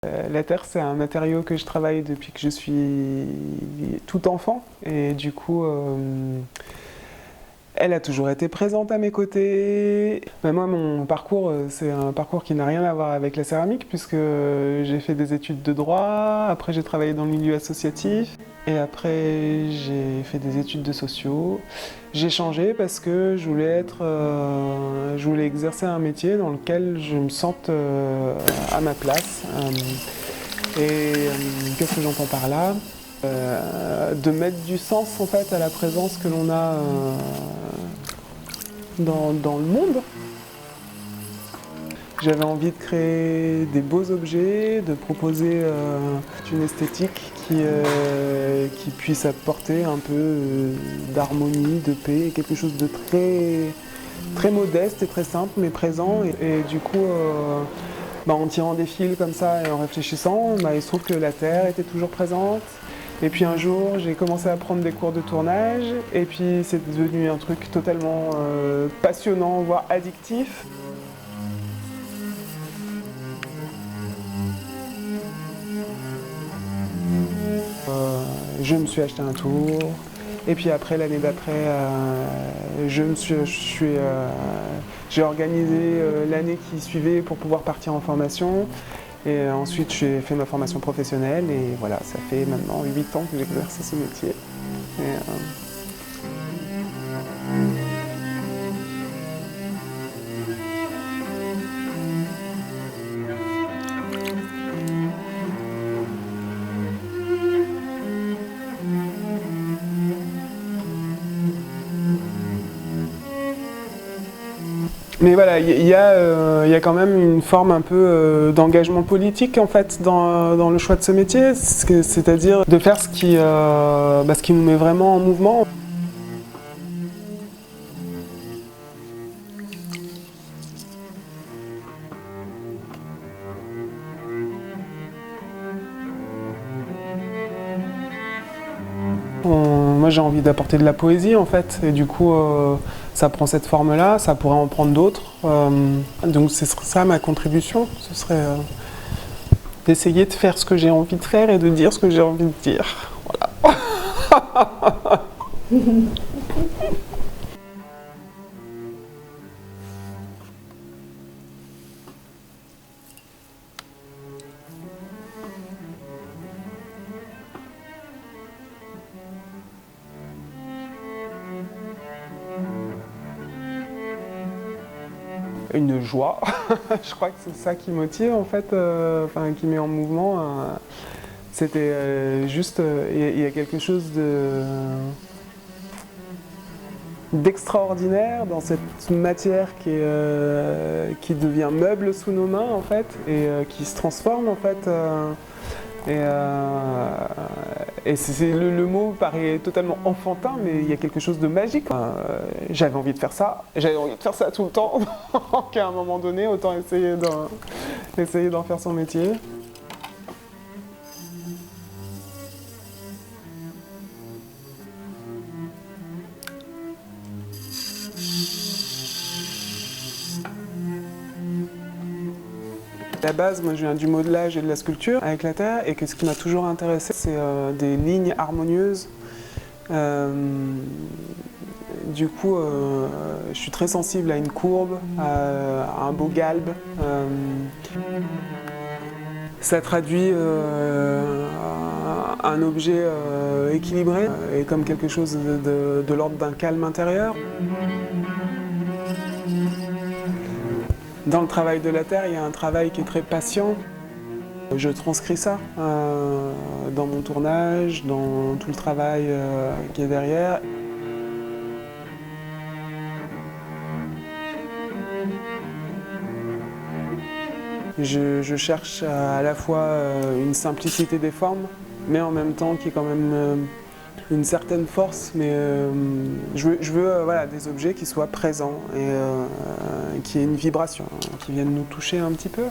La terre, c'est un matériau que je travaille depuis que je suis tout enfant. Et du coup, elle a toujours été présente à mes côtés. Mais moi, mon parcours, c'est un parcours qui n'a rien à voir avec la céramique, puisque j'ai fait des études de droit, après j'ai travaillé dans le milieu associatif, et après j'ai fait des études de sociaux. J'ai changé parce que je voulais exercer un métier dans lequel je me sente à ma place. Qu'est-ce que j'entends par là? De mettre du sens en fait à la présence que l'on a dans le monde. J'avais envie de créer des beaux objets, de proposer une esthétique qui puisse apporter un peu d'harmonie, de paix, quelque chose de très modeste et très simple mais présent. Et du coup, en tirant des fils comme ça et en réfléchissant, il se trouve que la terre était toujours présente. Et puis un jour, j'ai commencé à prendre des cours de tournage, et puis c'est devenu un truc totalement passionnant, voire addictif. Je me suis acheté un tour, et puis après, l'année d'après, j'ai organisé l'année qui suivait pour pouvoir partir en formation. Et ensuite, j'ai fait ma formation professionnelle et voilà, ça fait maintenant 8 ans que j'exerce ce métier. Mais voilà, il y a quand même une forme un peu d'engagement politique en fait dans le choix de ce métier, c'est-à-dire de faire ce qui nous met vraiment en mouvement. Moi j'ai envie d'apporter de la poésie en fait, et du coup ça prend cette forme-là, ça pourrait en prendre d'autres. Donc c'est ça ma contribution, ce serait d'essayer de faire ce que j'ai envie de faire et de dire ce que j'ai envie de dire. Voilà. Une joie, je crois que c'est ça qui motive en fait, qui met en mouvement. C'était juste, il y a quelque chose d'extraordinaire dans cette matière qui devient meuble sous nos mains en fait, et qui se transforme en fait. Et le mot paraît totalement enfantin, mais il y a quelque chose de magique. J'avais envie de faire ça, j'avais envie de faire ça tout le temps, donc à un moment donné, autant essayer d'en faire son métier. À la base, moi je viens du modelage et de la sculpture avec la terre, et que ce qui m'a toujours intéressé, c'est des lignes harmonieuses. Du coup, je suis très sensible à une courbe, à un beau galbe. Ça traduit un objet équilibré et comme quelque chose de l'ordre d'un calme intérieur. Dans le travail de la terre, il y a un travail qui est très patient. Je transcris ça dans mon tournage, dans tout le travail qui est derrière. Je cherche à la fois une simplicité des formes, mais en même temps qui est quand même une certaine force. Mais je veux voilà, des objets qui soient présents et qui aient une vibration, qui viennent nous toucher un petit peu.